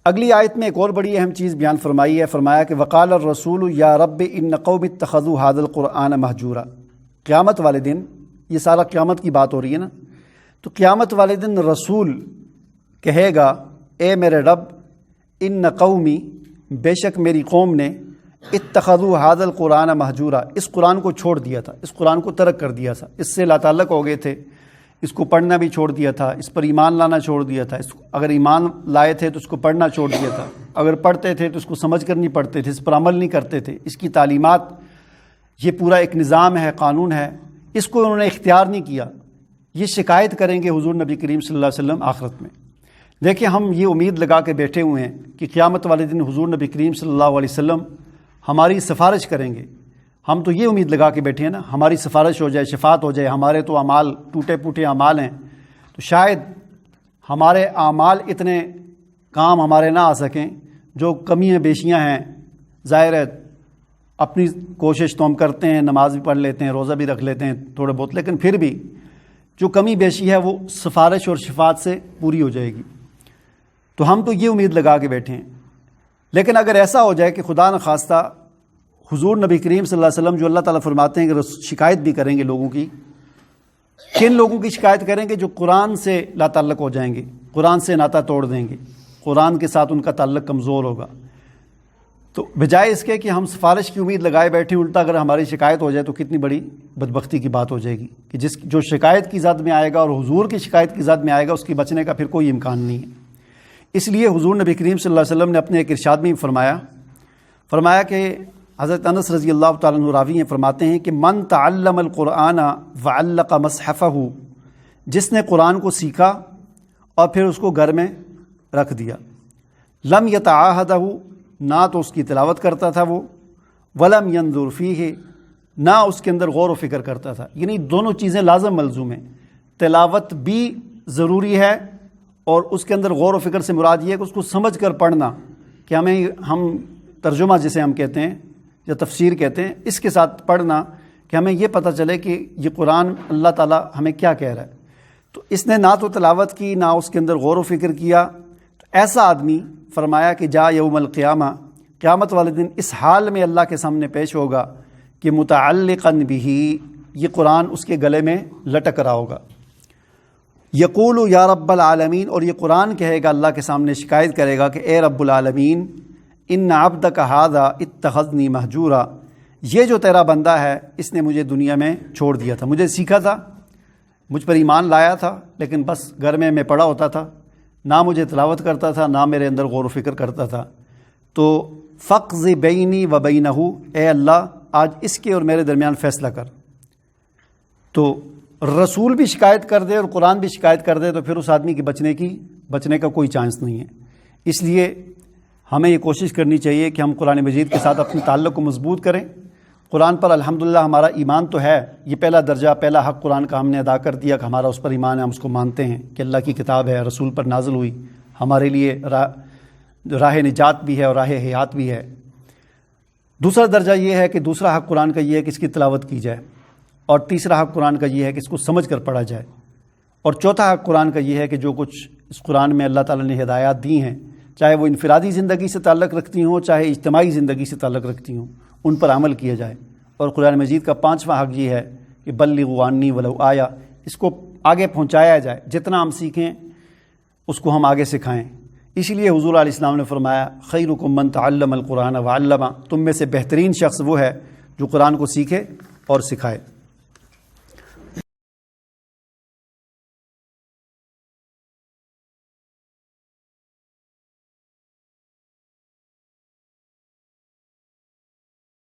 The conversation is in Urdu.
اگلی آیت میں ایک اور بڑی اہم چیز بیان فرمائی ہے، فرمایا کہ وقال الرسول یا رب ان قوم اتخذوا هذا القرآن مہجورا۔ قیامت والے دن، یہ سارا قیامت کی بات ہو رہی ہے نا، تو قیامت والے دن رسول کہے گا اے میرے رب ان قومی، بے شک میری قوم نے اتخذوا هذا القرآن مہجورا، اس قرآن کو چھوڑ دیا تھا، اس قرآن کو ترک کر دیا تھا، اس سے لا تعلق ہو گئے تھے، اس کو پڑھنا بھی چھوڑ دیا تھا، اس پر ایمان لانا چھوڑ دیا تھا، اگر ایمان لائے تھے تو اس کو پڑھنا چھوڑ دیا تھا، اگر پڑھتے تھے تو اس کو سمجھ کر نہیں پڑھتے تھے، اس پر عمل نہیں کرتے تھے، اس کی تعلیمات، یہ پورا ایک نظام ہے، قانون ہے، اس کو انہوں نے اختیار نہیں کیا، یہ شکایت کریں گے حضور نبی کریم صلی اللہ علیہ وسلم آخرت میں۔ دیکھیں ہم یہ امید لگا کے بیٹھے ہوئے ہیں کہ قیامت والے دن حضور نبی کریم صلی اللہ علیہ وسلم ہماری سفارش کریں گے، ہم تو یہ امید لگا کے بیٹھے ہیں نا، ہماری سفارش ہو جائے، شفاعت ہو جائے، ہمارے تو اعمال ٹوٹے پھوٹے اعمال ہیں، تو شاید ہمارے اعمال اتنے کام ہمارے نہ آ سکیں، جو کمیاں بیشیاں ہیں، ظاہر ہے اپنی کوشش تو ہم کرتے ہیں، نماز بھی پڑھ لیتے ہیں، روزہ بھی رکھ لیتے ہیں تھوڑے بہت، لیکن پھر بھی جو کمی بیشی ہے وہ سفارش اور شفاعت سے پوری ہو جائے گی، تو ہم تو یہ امید لگا کے بیٹھے ہیں۔ لیکن اگر ایسا ہو جائے کہ خدا نخواستہ حضور نبی کریم صلی اللہ علیہ وسلم، جو اللہ تعالیٰ فرماتے ہیں کہ شکایت بھی کریں گے لوگوں کی، کن لوگوں کی شکایت کریں گے؟ جو قرآن سے لا تعلق ہو جائیں گے، قرآن سے ناطہ توڑ دیں گے، قرآن کے ساتھ ان کا تعلق کمزور ہوگا، تو بجائے اس کے کہ ہم سفارش کی امید لگائے بیٹھیں، الٹا اگر ہماری شکایت ہو جائے تو کتنی بڑی بدبختی کی بات ہو جائے گی کہ جو شکایت کی زد میں آئے گا اور حضور کی شکایت کی زد میں آئے گا، اس کی بچنے کا پھر کوئی امکان نہیں ہے۔ اس لیے حضور نبی کریم صلی اللہ علیہ وسلم نے اپنے ایک ارشاد میں فرمایا کہ حضرت انس رضی اللہ تعالیٰ عنہ راوی ہیں، فرماتے ہیں کہ من تعلم القرآن وعلق مصحفہ، جس نے قرآن کو سیکھا اور پھر اس کو گھر میں رکھ دیا، لم یتعاہدہ، نہ تو اس کی تلاوت کرتا تھا وہ، ولم ینظر فیہ، نہ اس کے اندر غور و فکر کرتا تھا، یعنی دونوں چیزیں لازم ملزوم ہیں، تلاوت بھی ضروری ہے اور اس کے اندر غور و فکر سے مراد یہ ہے کہ اس کو سمجھ کر پڑھنا، کہ ہم ترجمہ جسے ہم کہتے ہیں یا تفسیر کہتے ہیں، اس کے ساتھ پڑھنا کہ ہمیں یہ پتہ چلے کہ یہ قرآن اللہ تعالیٰ ہمیں کیا کہہ رہا ہے۔ تو اس نے نہ تو تلاوت کی، نہ اس کے اندر غور و فکر کیا، تو ایسا آدمی فرمایا کہ جا یوم القیامہ، قیامت والے دن اس حال میں اللہ کے سامنے پیش ہوگا کہ متعلقاً بہ، یہ قرآن اس کے گلے میں لٹک رہا ہوگا، یقول یا رب العالمین، اور یہ قرآن کہے گا، اللہ کے سامنے شکایت کرے گا کہ اے رب العالمین، ان عبدک ھذا اتخذنی مہجورا، یہ جو تیرا بندہ ہے اس نے مجھے دنیا میں چھوڑ دیا تھا، مجھے سیکھا تھا، مجھ پر ایمان لایا تھا، لیکن بس گھر میں پڑا ہوتا تھا، نہ مجھے تلاوت کرتا تھا، نہ میرے اندر غور و فکر کرتا تھا، تو فقض بینی و بینہ، اے اللہ آج اس کے اور میرے درمیان فیصلہ کر۔ تو رسول بھی شکایت کر دے اور قرآن بھی شکایت کر دے تو پھر اس آدمی کے بچنے کا کوئی چانس نہیں ہے۔ اس لیے ہمیں یہ کوشش کرنی چاہیے کہ ہم قرآن مجید کے ساتھ اپنے تعلق کو مضبوط کریں۔ قرآن پر الحمدللہ ہمارا ایمان تو ہے، یہ پہلا درجہ، پہلا حق قرآن کا ہم نے ادا کر دیا کہ ہمارا اس پر ایمان ہے، ہم اس کو مانتے ہیں کہ اللہ کی کتاب ہے، رسول پر نازل ہوئی، ہمارے لیے راہ نجات بھی ہے اور راہ حیات بھی ہے۔ دوسرا درجہ یہ ہے کہ دوسرا حق قرآن کا یہ ہے کہ اس کی تلاوت کی جائے، اور تیسرا حق قرآن کا یہ ہے کہ اس کو سمجھ کر پڑھا جائے، اور چوتھا حق قرآن کا یہ ہے کہ جو کچھ اس قرآن میں اللہ تعالیٰ نے ہدایات دی ہیں، چاہے وہ انفرادی زندگی سے تعلق رکھتی ہوں، چاہے اجتماعی زندگی سے تعلق رکھتی ہوں، ان پر عمل کیا جائے۔ اور قرآن مجید کا پانچواں حق یہ ہے کہ بلغوا عنی ولو آیا، اس کو آگے پہنچایا جائے، جتنا ہم سیکھیں اس کو ہم آگے سکھائیں۔ اسی لیے حضور علیہ السلام نے فرمایا خیرکم من تعلم القرآن وعلمہ، تم میں سے بہترین شخص وہ ہے جو قرآن کو سیکھے اور سکھائے۔